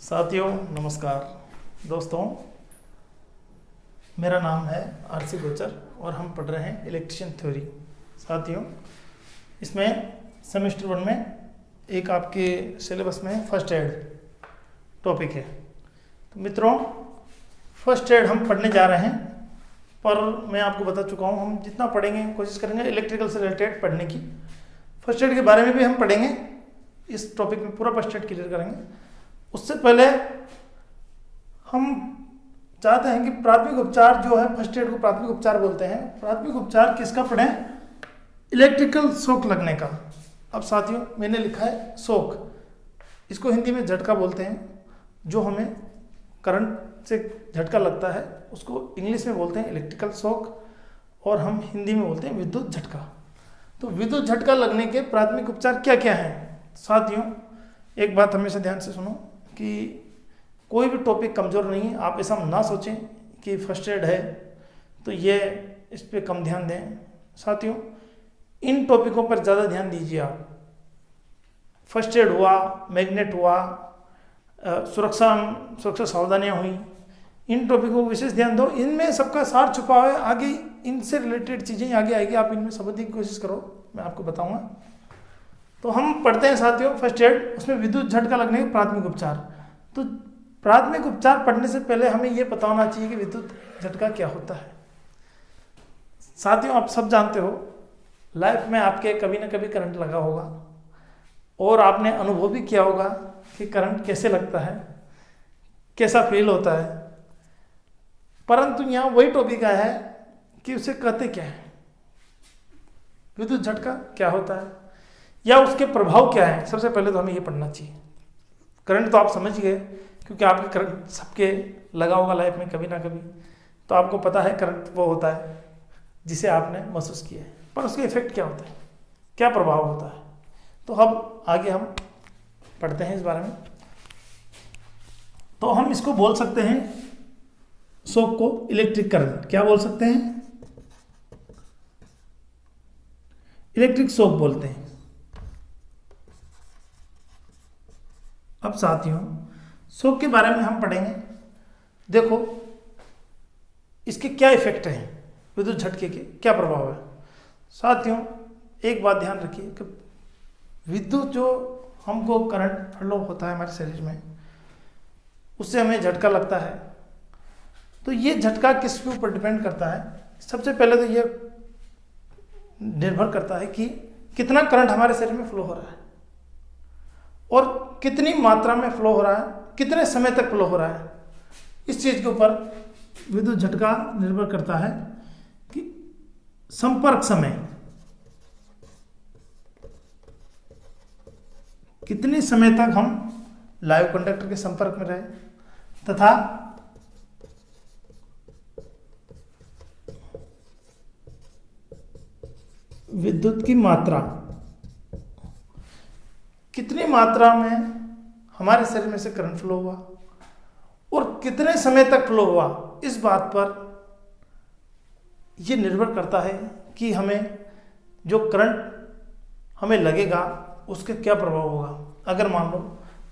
साथियों नमस्कार। दोस्तों, मेरा नाम है आरसी गोचर और हम पढ़ रहे हैं इलेक्ट्रिशियन थ्योरी। साथियों, इसमें सेमेस्टर 1 में एक आपके सिलेबस में फर्स्ट एड टॉपिक है। तो मित्रों, फर्स्ट एड हम पढ़ने जा रहे हैं, पर मैं आपको बता चुका हूँ हम जितना पढ़ेंगे कोशिश करेंगे इलेक्ट्रिकल से रिलेटेड पढ़ने की। फर्स्ट एड के बारे में भी हम पढ़ेंगे, इस टॉपिक में पूरा फर्स्ट एड क्लियर करेंगे। उससे पहले हम चाहते हैं कि प्राथमिक उपचार जो है, फर्स्ट एड को प्राथमिक उपचार बोलते हैं। प्राथमिक उपचार किसका पढ़ें? इलेक्ट्रिकल शॉक लगने का। अब साथियों, मैंने लिखा है शॉक, इसको हिंदी में झटका बोलते हैं। जो हमें करंट से झटका लगता है उसको इंग्लिश में बोलते हैं इलेक्ट्रिकल शॉक, और हम हिंदी में बोलते हैं विद्युत झटका। तो विद्युत झटका लगने के प्राथमिक उपचार क्या क्या हैं? साथियों, एक बात हमेशा ध्यान से सुनो कि कोई भी टॉपिक कमज़ोर नहीं है। आप ऐसा ना सोचें कि फर्स्ट एड है तो ये इस पर कम ध्यान दें। साथियों, इन टॉपिकों पर ज़्यादा ध्यान दीजिए आप। फर्स्ट एड हुआ, मैग्नेट हुआ, सुरक्षा सावधानियाँ हुई, इन टॉपिकों को विशेष ध्यान दो। इनमें सबका सार छुपा हुआ है, आगे इनसे रिलेटेड चीज़ें आगे आएगी। आप इनमें समझने की कोशिश करो, मैं आपको बताऊँगा। तो हम पढ़ते हैं साथियों फर्स्ट एड, उसमें विद्युत झटका लगने के प्राथमिक उपचार। तो प्राथमिक उपचार पढ़ने से पहले हमें यह पता होना चाहिए कि विद्युत झटका क्या होता है। साथियों, आप सब जानते हो लाइफ में आपके कभी ना कभी करंट लगा होगा और आपने अनुभव भी किया होगा कि करंट कैसे लगता है, कैसा फील होता है। परंतु यहाँ वही टॉपिक आया है कि उसे कहते क्या है, विद्युत झटका क्या होता है या उसके प्रभाव क्या है। सबसे पहले तो हमें ये पढ़ना चाहिए। करंट तो आप समझ गए, क्योंकि आपके करंट सबके लगा होगा लाइफ में कभी ना कभी, तो आपको पता है करंट वो होता है जिसे आपने महसूस किया है। पर उसके इफेक्ट क्या होता है, क्या प्रभाव होता है, तो अब आगे हम पढ़ते हैं इस बारे में। तो हम इसको बोल सकते हैं शॉक को इलेक्ट्रिक करंट। क्या बोल सकते हैं? इलेक्ट्रिक शॉक बोलते हैं। अब साथियों, शॉक के बारे में हम पढ़ेंगे। देखो इसके क्या इफेक्ट हैं, विद्युत झटके के क्या प्रभाव है। साथियों, एक बात ध्यान रखिए कि विद्युत जो हमको करंट फ्लो होता है हमारे शरीर में, उससे हमें झटका लगता है। तो ये झटका किसके ऊपर डिपेंड करता है? सबसे पहले तो ये निर्भर करता है कि कितना करंट हमारे शरीर में फ्लो हो रहा है और कितनी मात्रा में फ्लो हो रहा है, कितने समय तक फ्लो हो रहा है। इस चीज के ऊपर विद्युत झटका निर्भर करता है कि संपर्क समय, कितने समय तक हम लाइव कंडक्टर के संपर्क में रहे, तथा विद्युत की मात्रा, कितनी मात्रा में हमारे शरीर में से करंट फ्लो हुआ और कितने समय तक फ्लो हुआ। इस बात पर यह निर्भर करता है कि हमें जो करंट हमें लगेगा उसके क्या प्रभाव होगा। अगर मान लो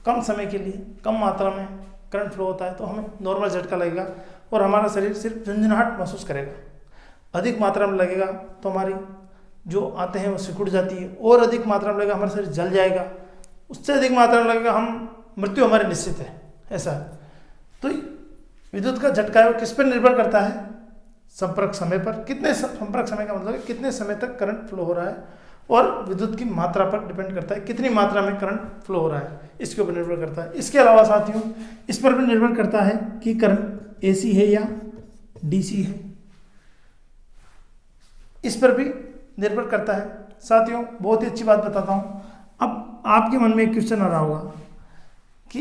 कम समय के लिए कम मात्रा में करंट फ्लो होता है तो हमें नॉर्मल झटका लगेगा और हमारा शरीर सिर्फ झंझनाहट महसूस करेगा। अधिक मात्रा में लगेगा तो हमारी जो आते हैं वो सिकुड़ जाती है, और अधिक मात्रा में लगेगा हमारा शरीर जल जाएगा, उससे अधिक मात्रा में लगेगा हम मृत्यु हमारी निश्चित है। ऐसा है। तो विद्युत का झटका है वो किस पर निर्भर करता है? संपर्क समय पर। कितने संपर्क समय का मतलब है कितने समय तक करंट फ्लो हो रहा है, और विद्युत की मात्रा पर डिपेंड करता है कितनी मात्रा में करंट फ्लो हो रहा है, इसके ऊपर निर्भर करता है। इसके अलावा साथियों, इस पर भी निर्भर करता है कि करंट एसी है या डीसी है, इस पर भी निर्भर करता है। साथियों, बहुत ही अच्छी बात बताता हूँ। अब आपके मन में एक क्वेश्चन आ रहा होगा कि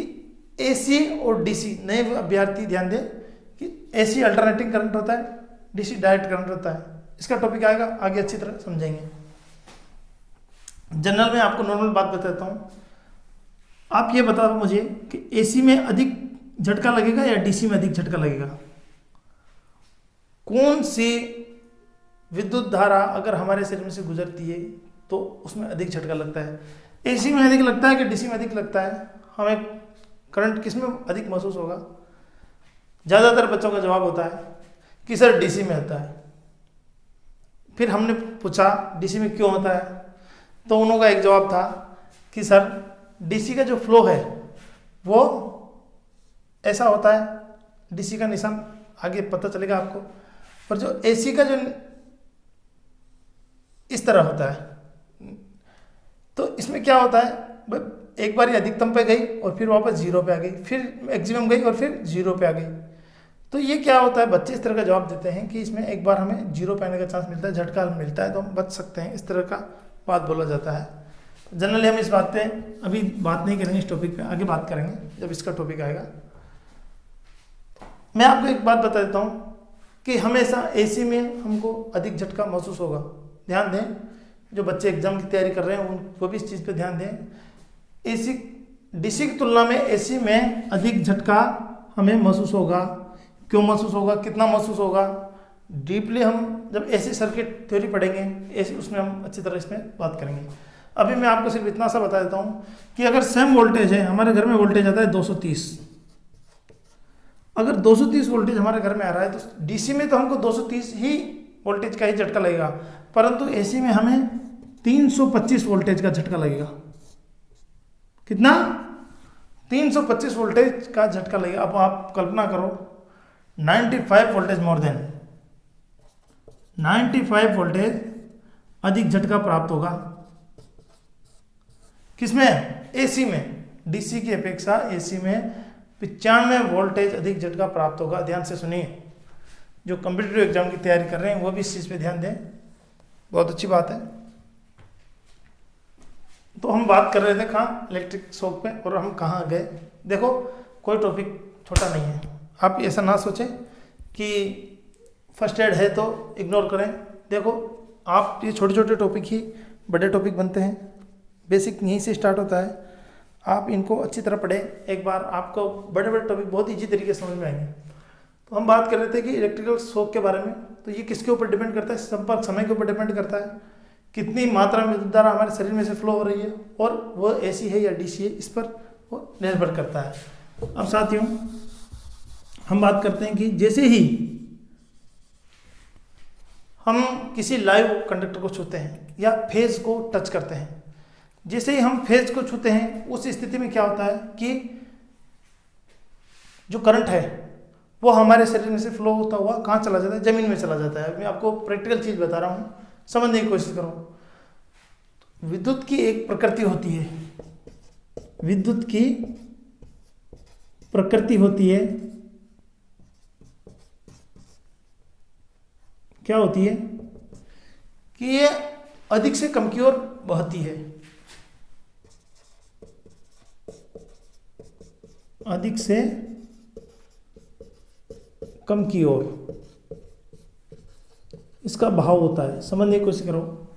एसी और डीसी, नए अभ्यर्थी ध्यान दें कि एसी अल्टरनेटिंग करंट होता है, डीसी डायरेक्ट करंट होता है। इसका टॉपिक आएगा आगे, अच्छी तरह समझेंगे। जनरल में आपको नॉर्मल बात बताता हूँ। आप ये बताओ मुझे कि एसी में अधिक झटका लगेगा या डीसी में अधिक झटका लगेगा? कौन सी विद्युत धारा अगर हमारे शरीर में से गुजरती है तो उसमें अधिक झटका लगता है? एसी में अधिक लगता है कि डीसी में अधिक लगता है? हमें करंट किस में अधिक महसूस होगा? ज़्यादातर बच्चों का जवाब होता है कि सर डीसी में होता है। फिर हमने पूछा डीसी में क्यों होता है, तो उन्हों का एक जवाब था कि सर डीसी का जो फ्लो है वो ऐसा होता है, डीसी का निशान आगे पता चलेगा आपको, और जो एसी का जो इस तरह होता है। तो इसमें क्या होता है, एक बार अधिकतम पे गई और फिर वापस जीरो पे आ गई, फिर मैक्सिमम गई और फिर जीरो पे आ गई। तो ये क्या होता है, बच्चे इस तरह का जवाब देते हैं कि इसमें एक बार हमें जीरो पे आने का चांस मिलता है, झटका मिलता है तो हम बच सकते हैं, इस तरह का बात बोला जाता है। जनरली हम इस बात पे अभी बात नहीं करेंगे, इस टॉपिक पे आगे बात करेंगे जब इसका टॉपिक आएगा। मैं आपको एक बात बता देता हूँ कि हमेशा एसी में हमको अधिक झटका महसूस होगा। ध्यान दें, जो बच्चे एग्जाम की तैयारी कर रहे हैं वो भी इस चीज़ पे ध्यान दें। एसी डीसी की तुलना में एसी में अधिक झटका हमें महसूस होगा। क्यों महसूस होगा, कितना महसूस होगा, डीपली हम जब एसी सर्किट थ्योरी पढ़ेंगे एसी, उसमें हम अच्छी तरह इसमें बात करेंगे। अभी मैं आपको सिर्फ इतना सा बता देता हूँ कि अगर सेम वोल्टेज है, हमारे घर में वोल्टेज आता है 230, अगर 230 वोल्टेज हमारे घर में आ रहा है तो डीसी में तो हमको 230 ही वोल्टेज का ही झटका लगेगा, परंतु एसी में हमें 325 वोल्टेज का झटका लगेगा। कितना? 325 वोल्टेज का झटका लगेगा। अब आप कल्पना करो 95 वोल्टेज मोर देन 95 वोल्टेज अधिक झटका प्राप्त होगा किसमें? एसी में। डीसी की अपेक्षा एसी में 95 वोल्टेज अधिक झटका प्राप्त होगा। ध्यान से सुनिए, जो कॉम्पिटिटिव एग्जाम की तैयारी कर रहे हैं वो भी इस चीज़ पे ध्यान दें, बहुत अच्छी बात है। तो हम बात कर रहे थे कहाँ, इलेक्ट्रिक शॉक पे, और हम कहाँ गए। देखो कोई टॉपिक छोटा नहीं है, आप ऐसा ना सोचें कि फर्स्ट एड है तो इग्नोर करें। देखो आप ये छोटे छोटे टॉपिक ही बड़े टॉपिक बनते हैं, बेसिक यहीं से स्टार्ट होता है। आप इनको अच्छी तरह पढ़ें, एक बार आपको बड़े बड़े टॉपिक बहुत ईजी तरीके से समझ में आएंगे। तो हम बात कर रहे थे कि इलेक्ट्रिकल शॉक के बारे में, तो ये किसके ऊपर डिपेंड करता है? संपर्क समय के ऊपर डिपेंड करता है, कितनी मात्रा में विद्युत धारा हमारे शरीर में से फ्लो हो रही है, और वो एसी है या डीसी है, इस पर वो निर्भर करता है। अब साथियों हम बात करते हैं कि जैसे ही हम किसी लाइव कंडक्टर को छूते हैं या फेज को टच करते हैं, जैसे ही हम फेज को छूते हैं उस स्थिति में क्या होता है कि जो करंट है वो हमारे शरीर में से फ्लो होता हुआ कहाँ चला जाता है? जमीन में चला जाता है। मैं आपको प्रैक्टिकल चीज बता रहा हूँ, समझने की कोशिश करो। विद्युत की एक प्रकृति होती है, विद्युत की प्रकृति होती है, क्या होती है कि ये अधिक से कम की ओर बहती है, अधिक से कम की ओर इसका भाव होता है। समझने की कोशिश करो।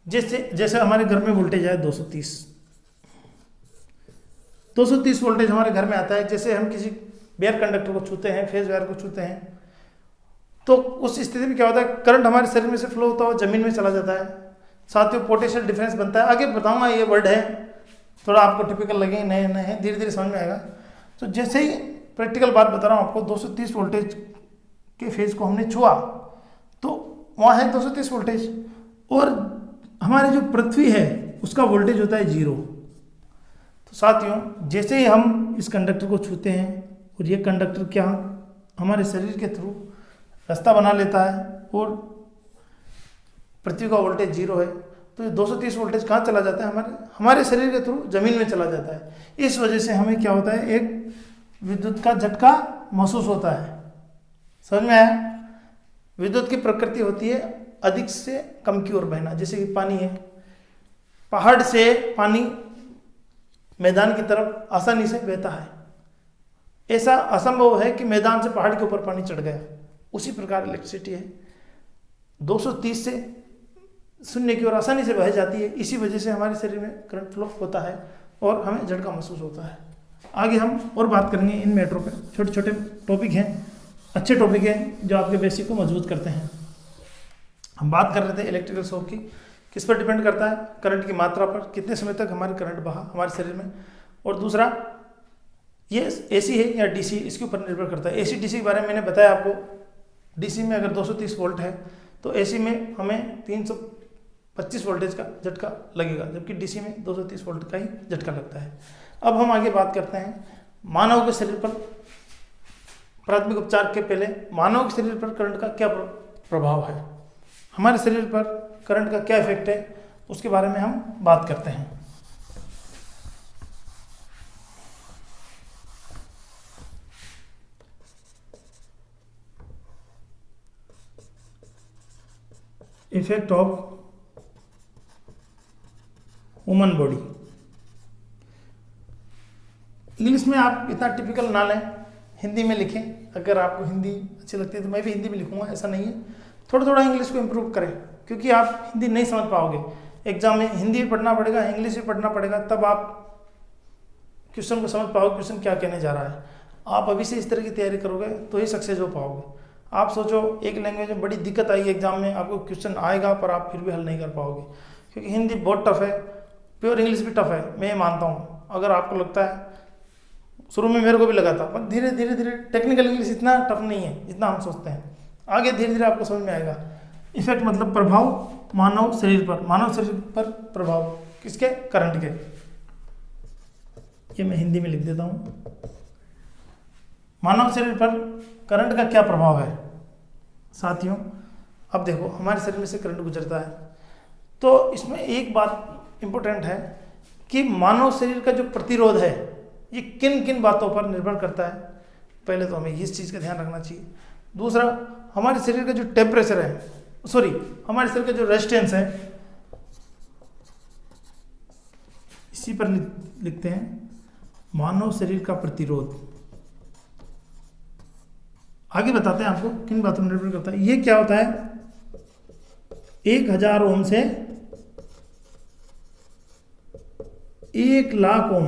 जैसे हमारे घर में वोल्टेज है 230 वोल्टेज हमारे घर में आता है। जैसे हम किसी बेयर कंडक्टर को छूते हैं, फेज वायर को छूते हैं, तो उस स्थिति में क्या होता है? करंट हमारे शरीर में से फ्लो होता हुआ जमीन में चला जाता है। साथियों पोटेंशियल डिफरेंस बनता है, आगे बताऊंगा, ये वर्ड है थोड़ा आपको टिपिकल लगे, नए नए हैं, धीरे धीरे समझ में आएगा। तो जैसे ही प्रैक्टिकल बात बता रहा हूँ आपको, 230 वोल्टेज के फेज को हमने छुआ तो वहाँ है 230 वोल्टेज, और हमारी जो पृथ्वी है उसका वोल्टेज होता है 0। तो साथियों जैसे ही हम इस कंडक्टर को छूते हैं और ये कंडक्टर क्या हमारे शरीर के थ्रू रास्ता बना लेता है और पृथ्वी का वोल्टेज 0 है, तो ये 230 वोल्टेज कहाँ चला जाता है? हमारे शरीर के थ्रू जमीन में चला जाता है। इस वजह से हमें क्या होता है? एक विद्युत का झटका महसूस होता है। समझ में आया? विद्युत की प्रकृति होती है अधिक से कम की ओर बहना। जैसे कि पानी है, पहाड़ से पानी मैदान की तरफ आसानी से बहता है, ऐसा असंभव है कि मैदान से पहाड़ के ऊपर पानी चढ़ गया। उसी प्रकार इलेक्ट्रिसिटी है, 230 से शून्य की ओर आसानी से बह जाती है। इसी वजह से हमारे शरीर में करंट फ्लो होता है और हमें झटका महसूस होता है। आगे हम और बात करेंगे इन मैटरों पे। छोटे छोटे टॉपिक हैं, अच्छे टॉपिक हैं जो आपके बेसिक को मजबूत करते हैं। हम बात कर रहे थे इलेक्ट्रिकल शॉक की, किस पर डिपेंड करता है? करंट की मात्रा पर, कितने समय तक हमारे करंट बहा हमारे शरीर में। और दूसरा ये एसी है या डीसी, इसके ऊपर निर्भर करता है। एसी डीसी के बारे में मैंने बताया आपको। डीसी में अगर 230 वोल्ट है तो एसी में हमें 325 वोल्टेज का झटका लगेगा, जबकि डीसी में 230 वोल्ट का ही झटका लगता है। अब हम आगे बात करते हैं मानव के शरीर पर। प्राथमिक उपचार के पहले मानव के शरीर पर करंट का क्या प्रभाव है, हमारे शरीर पर करंट का क्या इफेक्ट है, उसके बारे में हम बात करते हैं। Effect of human body. English में आप इतना टिपिकल ना लें, हिंदी में लिखें। अगर आपको हिंदी अच्छी लगती है तो मैं भी हिंदी में लिखूंगा, ऐसा नहीं है। थोड़ा थोड़ा इंग्लिश को इम्प्रूव करें, क्योंकि आप हिंदी नहीं समझ पाओगे। एग्जाम में हिंदी भी पढ़ना पड़ेगा, इंग्लिश भी पढ़ना पड़ेगा, तब आप क्वेश्चन को समझ पाओगे क्वेश्चन क्या कहने जा रहा है। आप अभी से इस तरह की तैयारी करोगे तो ही सक्सेस हो पाओगे। आप सोचो एक लैंग्वेज में बड़ी दिक्कत आई एग्जाम में, आपको क्वेश्चन आएगा पर आप फिर भी हल नहीं कर पाओगे, क्योंकि हिंदी बहुत टफ है, प्योर इंग्लिश भी टफ है, मैं ये मानता हूँ। अगर आपको लगता है, शुरू में मेरे को भी लगा था, पर धीरे धीरे धीरे टेक्निकल इंग्लिश इतना टफ नहीं है जितना हम सोचते हैं। आगे धीरे धीरे आपको समझ में आएगा। इफेक्ट मतलब प्रभाव मानव शरीर पर, मानव शरीर पर प्रभाव किसके, करंट के। ये मैं हिंदी में लिख देता हूँ। मानव शरीर पर करंट का क्या प्रभाव है साथियों। अब देखो हमारे शरीर में से करंट गुजरता है, तो इसमें एक बात इंपॉर्टेंट है कि मानव शरीर का जो प्रतिरोध है ये किन किन बातों पर निर्भर करता है। पहले तो हमें इस चीज़ का ध्यान रखना चाहिए। दूसरा, हमारे शरीर का जो टेम्परेचर है, हमारे शरीर का जो रेजिस्टेंस है, इसी पर लिखते हैं मानव शरीर का प्रतिरोध। आगे बताते हैं आपको किन बातों पर निर्भर करता है। ये क्या होता है, 1000 ओम से 1,00,000 ओम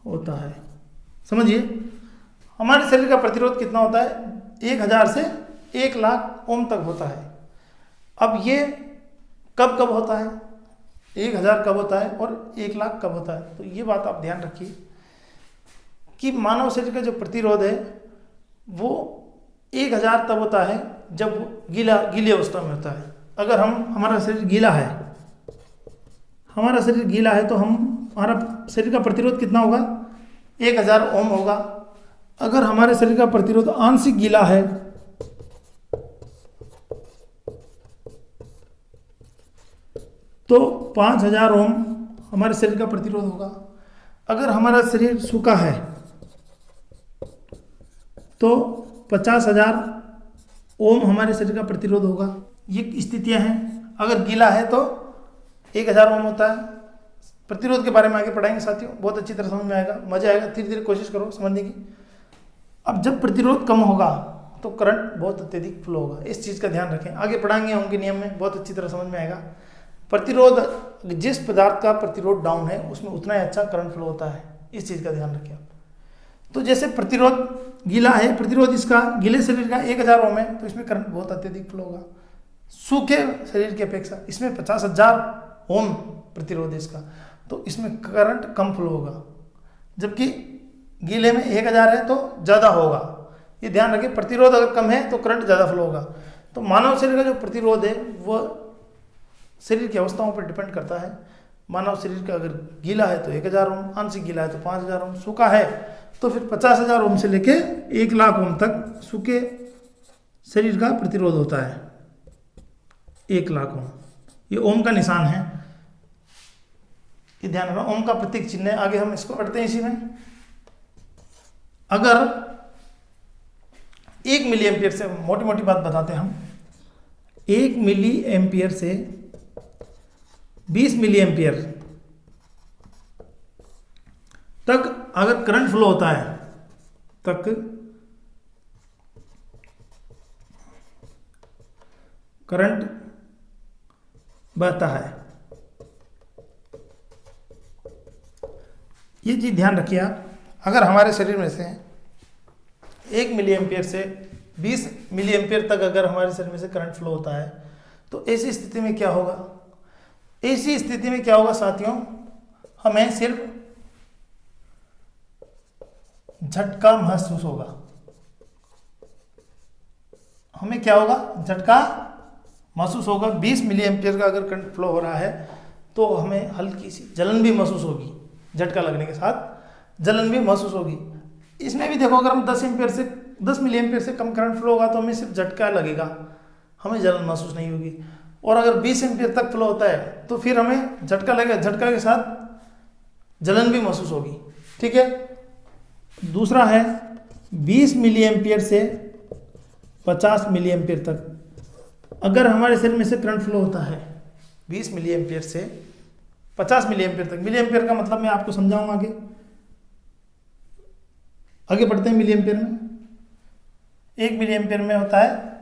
होता है। समझिए हमारे शरीर का प्रतिरोध कितना होता है, 1000 से 1,00,000 ओम तक होता है। अब ये कब कब होता है, 1000 कब होता है और 1,00,000 कब होता है, तो ये बात आप ध्यान रखिए कि मानव शरीर का जो प्रतिरोध है वो 1000 तब होता है जब वो गीली अवस्था में होता है। अगर हमारा शरीर गीला है तो हमारा शरीर का प्रतिरोध कितना होगा, 1000 ओम होगा। अगर हमारे शरीर का प्रतिरोध आंशिक गीला है तो 5000 ओम हमारे शरीर का प्रतिरोध होगा। अगर हमारा शरीर सूखा है तो 50,000 ओम हमारे शरीर का प्रतिरोध होगा। ये स्थितियां हैं। अगर गीला है तो 1000 ओम होता है। प्रतिरोध के बारे में आगे पढ़ाएंगे साथियों, बहुत अच्छी तरह समझ में आएगा, मजा आएगा। धीरे धीरे कोशिश करो समझने की। अब जब प्रतिरोध कम होगा तो करंट बहुत अत्यधिक फ्लो होगा। इस चीज़ का ध्यान रखें, आगे पढ़ाएंगे ओम के नियम में, बहुत अच्छी तरह समझ में आएगा। प्रतिरोध, जिस पदार्थ का प्रतिरोध डाउन है उसमें उतना ही अच्छा करंट फ्लो होता है, इस चीज़ का ध्यान रखें आप। तो जैसे प्रतिरोध गीला है, प्रतिरोध इसका गीले शरीर का 1000 ओम है, तो इसमें करंट बहुत अत्यधिक फ्लो होगा। सूखे शरीर की अपेक्षा इसमें 50,000 ओम प्रतिरोध है इसका, तो इसमें करंट कम फ्लो होगा। जबकि गीले में 1000 है तो ज़्यादा होगा। ये ध्यान रखें, प्रतिरोध अगर कम है तो करंट ज़्यादा फ्लो होगा। तो मानव शरीर का जो प्रतिरोध है वह शरीर की अवस्थाओं पर डिपेंड करता है। मानव शरीर का अगर गीला है तो 1000 ओम, आंशिक गीला है तो 5000 ओम, सूखा है तो फिर 50,000 ओम से लेके 1,00,000 ओम तक सूखे शरीर का प्रतिरोध होता है। 1,00,000 ओम, ये ओम का निशान है, ये ध्यान रखना, ओम का प्रतीक चिन्ह है। आगे हम इसको पढ़ते हैं इसी में। अगर 1 मिली एम्पियर से, मोटी मोटी बात बताते हैं हम, 1 मिली एम्पियर से 20 मिली एम्पियर तक अगर करंट फ्लो होता है, तक करंट बहता है। ये चीज ध्यान रखिए आप। अगर हमारे शरीर में से 1 मिली एम्पियर से 20 मिली एम्पियर तक अगर हमारे शरीर में से करंट फ्लो होता है, तो ऐसी स्थिति में क्या होगा, ऐसी स्थिति में क्या होगा साथियों, हमें सिर्फ झटका महसूस होगा। हमें क्या होगा, झटका महसूस होगा। 20 मिली एम्पियर का अगर करंट फ्लो हो रहा है तो हमें हल्की सी जलन भी महसूस होगी, झटका लगने के साथ जलन भी महसूस होगी। इसमें भी देखो, अगर हम 10 मिली एम्पियर से कम करंट फ्लो होगा तो हमें सिर्फ झटका लगेगा, हमें जलन महसूस नहीं होगी। और अगर 20 एम्पियर तक फ्लो होता है तो फिर हमें झटका लगेगा, झटका के साथ जलन भी महसूस होगी। ठीक है। दूसरा है 20 मिली एम्पियर से 50 मिली एम्पियर तक अगर हमारे शरीर में से करंट फ्लो होता है, 20 मिली एम्पियर से 50 मिली एम्पियर तक। मिली एम्पियर का मतलब मैं आपको समझाऊंगा आगे बढ़ते हैं। मिली एम्पियर में 1 मिली एम्पियर में होता है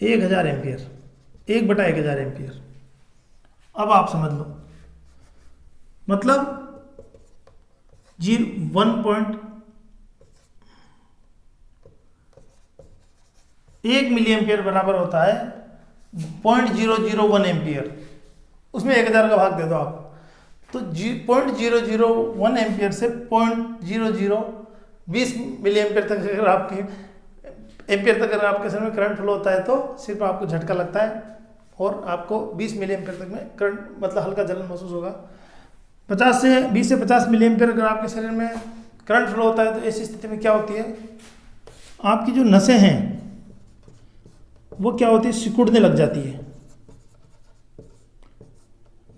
1000 एम्पियर, 1/1000 एम्पियर। अब आप समझ लो, मतलब 1 मिली एम्पियर बराबर होता है 0.001 एम्पियर। उसमें 1000 का भाग दे दो आप, तो 0.001 एम्पियर से 0.0020 मिली एम्पियर तक अगर आपके शरीर में करंट फ्लो होता है तो सिर्फ आपको झटका लगता है और आपको 20 मिली एम्पियर तक में करंट मतलब हल्का जलन महसूस होगा। 20 से 50 मिली एम्पियर अगर आपके शरीर में करंट फ्लो होता है तो ऐसी स्थिति में क्या होती है, आपकी जो नसें हैं वो क्या होती है, सिकुड़ने लग जाती है।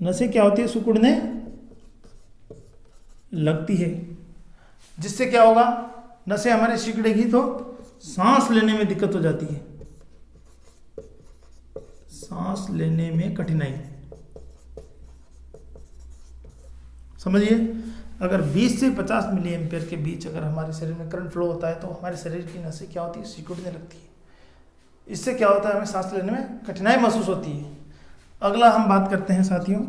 नसें क्या होती है, सिकुड़ने लगती है, जिससे क्या होगा, नसें हमारे सिकुड़ेगी तो सांस लेने में दिक्कत हो जाती है, सांस लेने में कठिनाई। समझिए, अगर 20 से 50 मिली एम्पियर के बीच अगर हमारे शरीर में करंट फ्लो होता है तो हमारे शरीर की नसें क्या होती है, सिकुड़ने लगती है। इससे क्या होता है, हमें सांस लेने में कठिनाई महसूस होती है। अगला हम बात करते हैं साथियों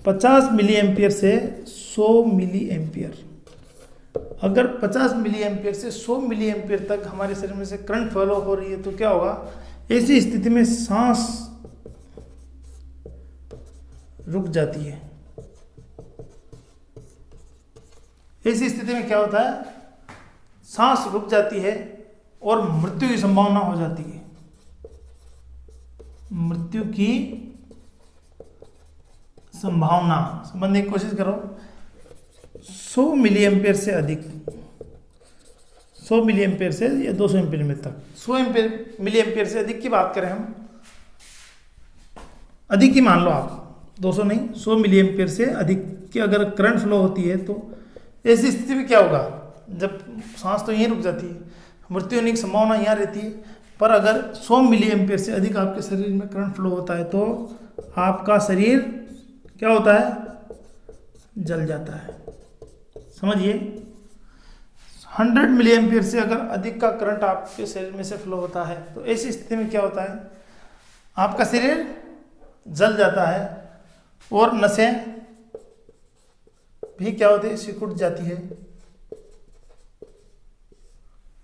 50 मिली एम्पियर से 100 मिली एम्पियर। अगर 50 मिली एम्पियर से 100 मिली एम्पियर तक हमारे शरीर में से करंट फ्लो हो रही है तो क्या होगा, ऐसी स्थिति में सांस रुक जाती है। ऐसी स्थिति में क्या होता है, सांस रुक जाती है और मृत्यु की संभावना हो जाती है। मृत्यु की संभावना समझने की कोशिश करो। 100 मिली एम्पियर से अधिक, 100 मिली एम्पियर से या 200 एम्पियर तक, 100 मिली एम्पियर से अधिक की बात करें हम, अधिक ही मान लो आप, 200 नहीं, 100 मिली एम्पियर से अधिक की अगर करंट फ्लो होती है तो ऐसी स्थिति में क्या होगा, जब सांस तो यहीं रुक जाती है, मृत्यु होने की संभावना यहाँ रहती है। पर अगर 100 मिली एम्पियर से अधिक आपके शरीर में करंट फ्लो होता है तो आपका शरीर क्या होता है, जल जाता है। समझिए, 100 मिली एम्पियर से अगर अधिक का करंट आपके शरीर में से फ्लो होता है तो ऐसी स्थिति में क्या होता है, आपका शरीर जल जाता है और नसें भी क्या होती है, सिकुड़ जाती है।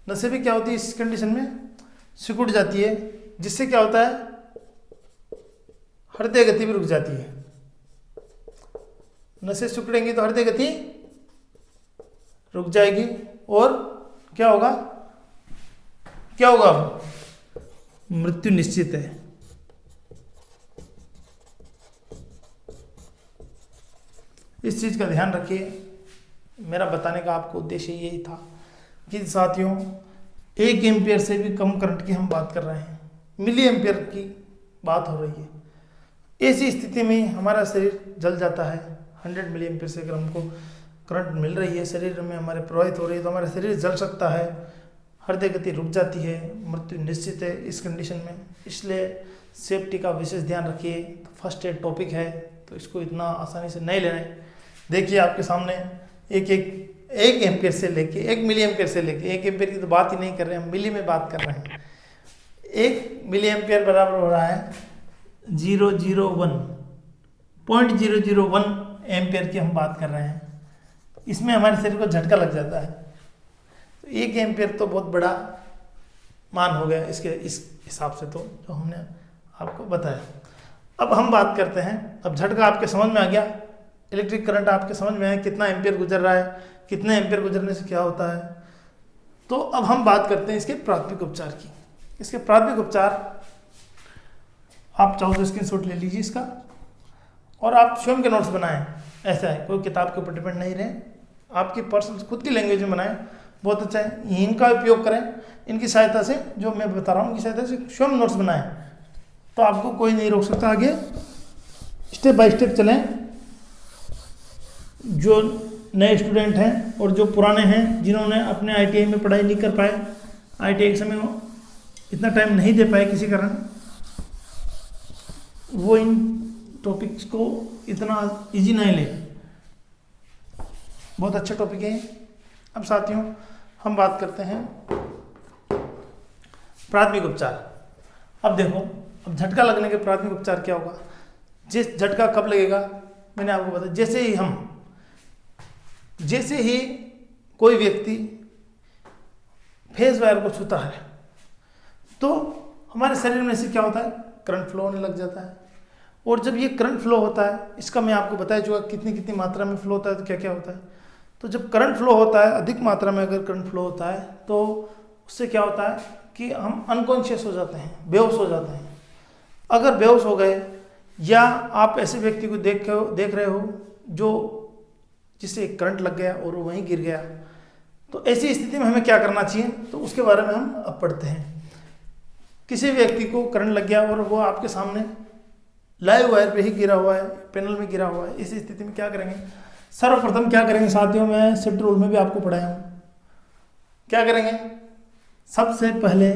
नसें भी क्या होती है, इस कंडीशन में सिकुड़ जाती है, जिससे क्या होता है, हृदय गति भी रुक जाती है। नसें सिकुड़ेंगी तो हृदय गति रुक जाएगी और क्या होगा, क्या होगा, मृत्यु निश्चित है। इस चीज का ध्यान रखिए। मेरा बताने का आपको उद्देश्य यही था कि साथियों 1 एम्पियर से भी कम करंट की हम बात कर रहे हैं, मिली एम्पियर की बात हो रही है। ऐसी स्थिति में हमारा शरीर जल जाता है। 100 मिली एम्पियर से अगर हमको करंट मिल रही है, शरीर में हमारे प्रवाहित हो रही है तो हमारा शरीर जल सकता है, हृदय गति रुक जाती है, मृत्यु निश्चित है इस कंडीशन में। इसलिए सेफ्टी का विशेष ध्यान रखिए। फर्स्ट एड टॉपिक है तो इसको इतना आसानी से नहीं लेना। देखिए आपके सामने एक एम्पियर से लेके 1 मिली एम्पियर से लेके 1 एम्पियर की तो बात ही नहीं कर रहे हैं, हम मिली में बात कर रहे हैं। 1 मिली एम्पियर बराबर हो रहा है 0.001 एम्पियर की हम बात कर रहे हैं। इसमें हमारे शरीर को झटका लग जाता है। 1 एम्पियर तो बहुत बड़ा मान हो गया इसके इस हिसाब से, तो जो हमने आपको बताया। अब हम बात करते हैं, अब झटका आपके समझ में आ गया, इलेक्ट्रिक करंट आपके समझ में है, कितना एम्पियर गुजर रहा है, कितने एम्पियर गुजरने से क्या होता है। तो अब हम बात करते हैं इसके प्राथमिक उपचार की। इसके प्राथमिक उपचार आप चाहो तो स्क्रीनशॉट ले लीजिए इसका, और आप स्वयं के नोट्स बनाएं। ऐसा है, कोई किताब के ऊपर डिपेंड नहीं रहे, आपकी पर्सनल खुद की लैंग्वेज में बनाएं, बहुत अच्छा है। इनका उपयोग करें, इनकी सहायता से, जो मैं बता रहा हूँ इनकी सहायता से स्वयं नोट्स बनाएं, तो आपको कोई नहीं रोक सकता। आगे स्टेप बाय स्टेप चलें। जो नए स्टूडेंट हैं और जो पुराने हैं, जिन्होंने अपने ITI में पढ़ाई नहीं कर पाए, ITI के समय वो इतना टाइम नहीं दे पाए किसी कारण, वो इन टॉपिक्स को इतना इजी नहीं ले। बहुत अच्छा टॉपिक है। अब साथियों हम बात करते हैं प्राथमिक उपचार। अब देखो, अब झटका लगने के प्राथमिक उपचार क्या होगा। जिस झटका कब लगेगा मैंने आपको बताया, जैसे ही कोई व्यक्ति फेज वायर को छूता है तो हमारे शरीर में से क्या होता है, करंट फ्लो होने लग जाता है। और जब ये करंट फ्लो होता है, इसका मैं आपको बताया चुका कितनी कितनी मात्रा में फ्लो होता है तो क्या क्या होता है। तो जब करंट फ्लो होता है, अधिक मात्रा में अगर करंट फ्लो होता है, तो उससे क्या होता है कि हम अनकॉन्शियस हो जाते हैं, बेहोश हो जाते हैं। अगर बेहोश हो गए, या आप ऐसे व्यक्ति को देख रहे हो जो जिसे करंट लग गया और वो वहीं गिर गया, तो ऐसी स्थिति में हमें क्या करना चाहिए, तो उसके बारे में हम अब पढ़ते हैं। किसी व्यक्ति को करंट लग गया और वो आपके सामने लाइव वायर पे ही गिरा हुआ है, पैनल में गिरा हुआ है, इस स्थिति में क्या करेंगे। सर्वप्रथम क्या करेंगे साथियों, मैं शिफ्ट रूल में भी आपको पढ़ाया हूँ, क्या करेंगे, सबसे पहले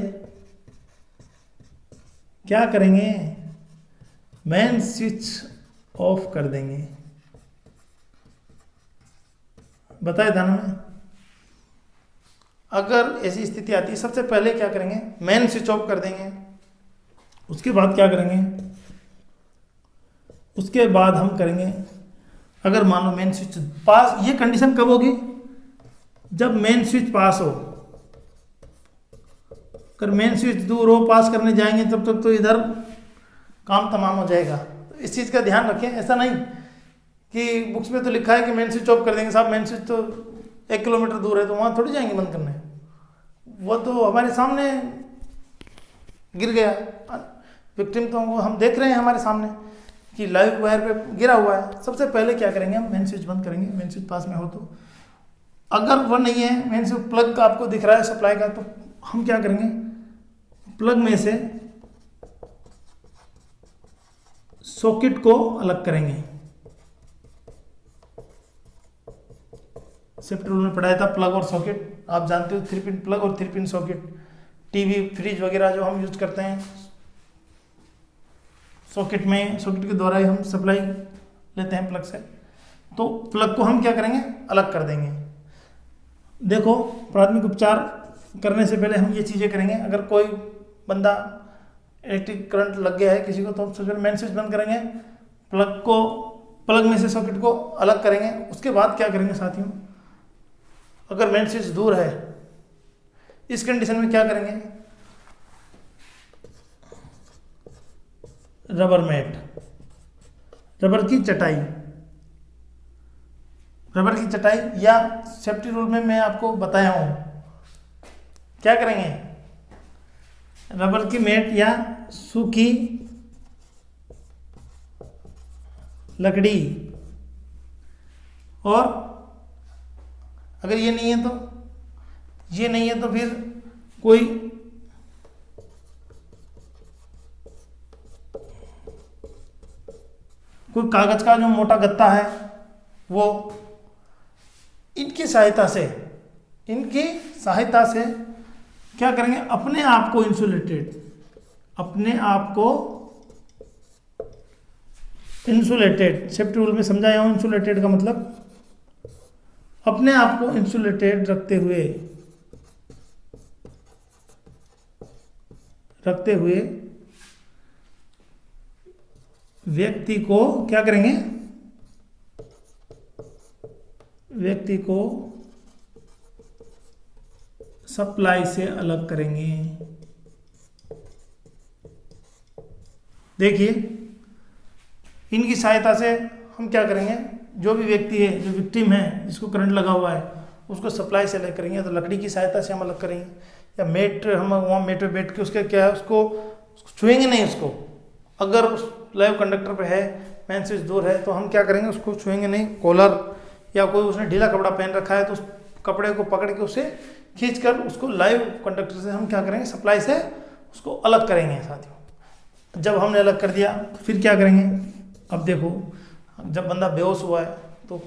क्या करेंगे, मेन स्विच ऑफ कर देंगे। बताए था ना मैं, अगर ऐसी स्थिति आती है सबसे पहले क्या करेंगे, मेन स्विच ऑफ कर देंगे। उसके बाद क्या करेंगे, उसके बाद हम करेंगे, अगर मान लो मेन स्विच पास, ये कंडीशन कब होगी, जब मेन स्विच पास हो। अगर मेन स्विच दूर हो, पास करने जाएंगे तब तक तो इधर काम तमाम हो जाएगा। तो इस चीज़ का ध्यान रखें। ऐसा नहीं कि बुक्स में तो लिखा है कि मेन स्विच ऑफ कर देंगे, साहब मेन स्विच तो 1 किलोमीटर दूर है, तो वहाँ थोड़ी जाएंगे बंद करने, वो तो हमारे सामने गिर गया विक्टिम, तो वो हम देख रहे हैं हमारे सामने कि लाइव वायर पे गिरा हुआ है। सबसे पहले क्या करेंगे, हम मेन स्विच बंद करेंगे, मेन स्विच पास में हो तो। अगर वो नहीं है, मेन स्विच प्लग का आपको दिख रहा है सप्लाई का, तो हम क्या करेंगे, प्लग में से सॉकेट को अलग करेंगे। शिफ्ट रूल में पढ़ाया था प्लग और सॉकेट, आप जानते हो 3 पिन प्लग और 3 पिन सॉकेट। टीवी फ्रिज वगैरह जो हम यूज करते हैं, सॉकेट के द्वारा ही हम सप्लाई लेते हैं प्लग से। तो प्लग को हम क्या करेंगे, अलग कर देंगे। देखो, प्राथमिक उपचार करने से पहले हम ये चीज़ें करेंगे। अगर कोई बंदा इलेक्ट्रिक करंट लग गया है किसी को, तो हम सबसे पहले मेन स्विच बंद करेंगे, प्लग में से सॉकेट को अलग करेंगे। उसके बाद क्या करेंगे साथियों, अगर मेन स्विच दूर है, इस कंडीशन में क्या करेंगे, रबर मैट, रबर की चटाई या सेफ्टी रूल में मैं आपको बताया हूं, क्या करेंगे, रबर की मैट या सूखी लकड़ी, और अगर ये नहीं है तो फिर कोई कागज का जो मोटा गत्ता है वो, इनकी सहायता से क्या करेंगे, अपने आप को इंसुलेटेड, सेफ्टी रूल में समझाया हूं। इंसुलेटेड का मतलब अपने आप को इंसुलेटेड रखते हुए व्यक्ति को क्या करेंगे, व्यक्ति को सप्लाई से अलग करेंगे। देखिए, इनकी सहायता से हम क्या करेंगे, जो भी व्यक्ति है, जो विक्टिम है, जिसको करंट लगा हुआ है, उसको सप्लाई से अलग करेंगे। तो लकड़ी की सहायता से हम अलग करेंगे, या मेट, हम वहाँ मेट पे बैठ के उसके क्या है, उसको छुएंगे नहीं। उसको अगर उस लाइव कंडक्टर पे है, मेन स्विच दूर है, तो हम क्या करेंगे, उसको छुएंगे नहीं। कॉलर या कोई उसने ढीला कपड़ा पहन रखा है तो उस कपड़े को पकड़ के उसे खींच कर उसको लाइव कंडक्टर से हम क्या करेंगे, सप्लाई से उसको अलग करेंगे साथियों। जब हमने अलग कर दिया तो फिर क्या करेंगे, अब देखो, जब बंदा बेहोश हुआ है तो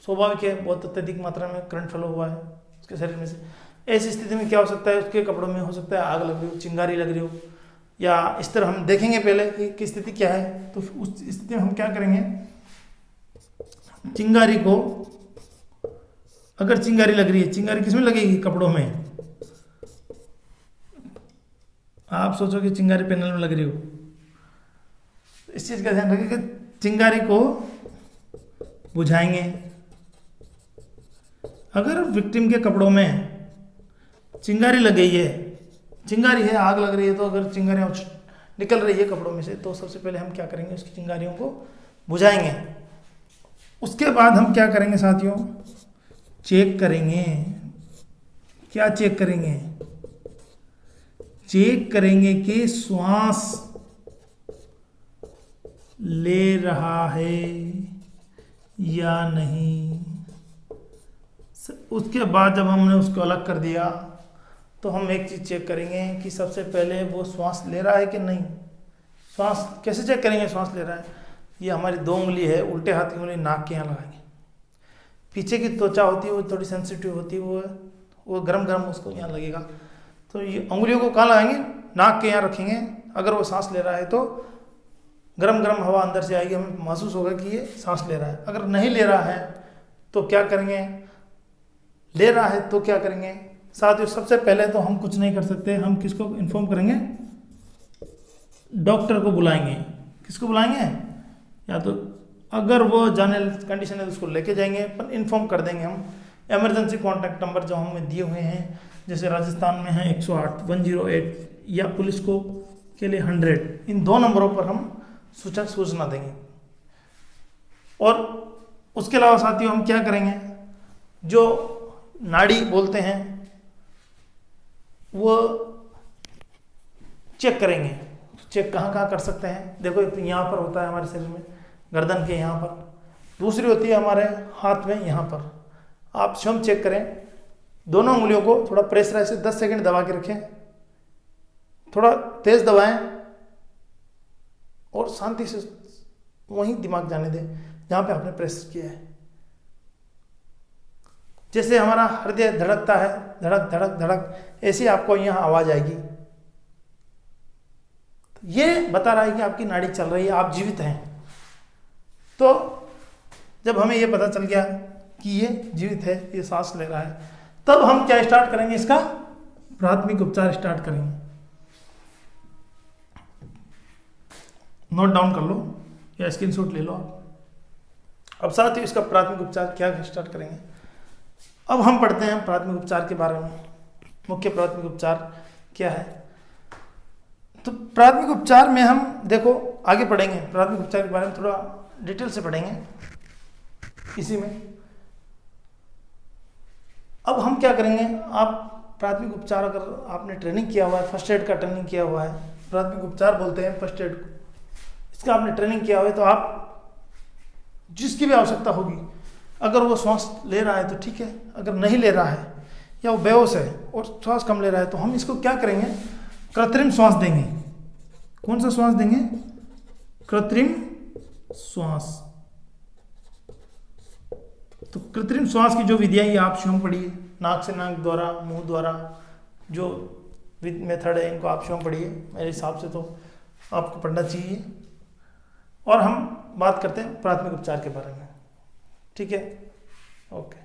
स्वाभाविक है बहुत अत्यधिक मात्रा में करंट फ्लो हुआ है उसके शरीर में से। ऐसी स्थिति में क्या हो सकता है, उसके कपड़ों में हो सकता है आग लग रही हो, चिंगारी लग रही हो, या इस तरह हम देखेंगे पहले कि स्थिति क्या है। तो उस स्थिति में हम क्या करेंगे, चिंगारी को, अगर चिंगारी लग रही है, चिंगारी किसमें लगेगी, कपड़ों में। आप सोचो कि चिंगारी पैनल में लग रही हो, इस चीज का ध्यान रखिए कि चिंगारी को बुझाएंगे। अगर विक्टिम के कपड़ों में चिंगारी लग गई है, चिंगारी है, आग लग रही है, तो अगर चिंगारियाँ निकल रही है कपड़ों में से, तो सबसे पहले हम क्या करेंगे, उसकी चिंगारियों को बुझाएंगे। उसके बाद हम क्या करेंगे साथियों, चेक करेंगे। क्या चेक करेंगे, चेक करेंगे कि श्वास ले रहा है या नहीं। उसके बाद जब हमने उसको अलग कर दिया तो हम एक चीज़ चेक करेंगे कि सबसे पहले वो श्वास ले रहा है कि नहीं। श्वास कैसे चेक करेंगे, श्वास ले रहा है, ये हमारी 2 उंगली है, उल्टे हाथ की उंगली नाक के यहाँ लगाएंगे। पीछे की त्वचा होती है वो थोड़ी सेंसिटिव होती है, वो गरम गरम उसको यहाँ लगेगा। तो ये उंगलियों को कहाँ लगाएंगे, नाक के यहाँ रखेंगे। अगर वो सांस ले रहा है तो गरम गरम हवा अंदर से आएगी, हमें महसूस होगा कि ये सांस ले रहा है। अगर नहीं ले रहा है तो क्या करेंगे, ले रहा है तो क्या करेंगे साथियों, सबसे पहले तो हम कुछ नहीं कर सकते, हम किसको इन्फॉर्म करेंगे, डॉक्टर को बुलाएंगे। किसको बुलाएंगे, या तो अगर वो जाने कंडीशन है तो उसको लेके जाएंगे, पर इन्फॉर्म कर देंगे हम। इमरजेंसी कॉन्टैक्ट नंबर जो हमें दिए हुए हैं, जैसे राजस्थान में है 108 108 या पुलिस को के लिए 100, इन 2 नंबरों पर हम सूचना देंगे। और उसके अलावा साथियों हम क्या करेंगे, जो नाड़ी बोलते हैं वो चेक करेंगे। चेक कहाँ कहाँ कर सकते हैं, देखो एक तो यहाँ पर होता है हमारे शरीर में, गर्दन के यहाँ पर, दूसरी होती है हमारे हाथ में यहाँ पर। आप स्वयं चेक करें, दोनों उंगलियों को थोड़ा प्रेशराइज से 10 सेकंड दबा के रखें, थोड़ा तेज दबाएं और शांति से वहीं दिमाग जाने दें जहाँ पे आपने प्रेस किया है। जैसे हमारा हृदय धड़कता है, धड़क धड़क धड़क, ऐसी आपको यहाँ आवाज आएगी। ये बता रहा है कि आपकी नाड़ी चल रही है, आप जीवित हैं। तो जब हमें ये पता चल गया कि ये जीवित है, ये सांस ले रहा है, तब हम क्या स्टार्ट करेंगे, इसका प्राथमिक उपचार स्टार्ट करेंगे। नोट डाउन कर लो या स्क्रीनशॉट ले लो आप। अब साथ ही इसका प्राथमिक उपचार क्या स्टार्ट करेंगे। अब हम पढ़ते हैं प्राथमिक उपचार के बारे में। मुख्य प्राथमिक उपचार क्या है, तो प्राथमिक उपचार में हम देखो आगे पढ़ेंगे, प्राथमिक उपचार के बारे में थोड़ा डिटेल से पढ़ेंगे इसी में। अब हम क्या करेंगे, आप प्राथमिक उपचार अगर आपने ट्रेनिंग किया हुआ है, फर्स्ट एड का ट्रेनिंग किया हुआ है, प्राथमिक उपचार बोलते हैं फर्स्ट एड को, इसका आपने ट्रेनिंग किया हुआ है, तो आप जिसकी भी आवश्यकता होगी, अगर वो श्वास ले रहा है तो ठीक है, अगर नहीं ले रहा है या वो बेहोश है और श्वास कम ले रहा है, तो हम इसको क्या करेंगे, कृत्रिम श्वास देंगे। कौन सा श्वास देंगे, कृत्रिम श्वास। तो कृत्रिम श्वास की जो विधियां ये आप स्वयं पढ़िए, नाक से नाक द्वारा, मुंह द्वारा, जो मेथड है इनको आप स्वयं पढ़िए। मेरे हिसाब से तो आपको पढ़ना चाहिए। और हम बात करते हैं प्राथमिक उपचार के बारे में, ठीक है, ओके।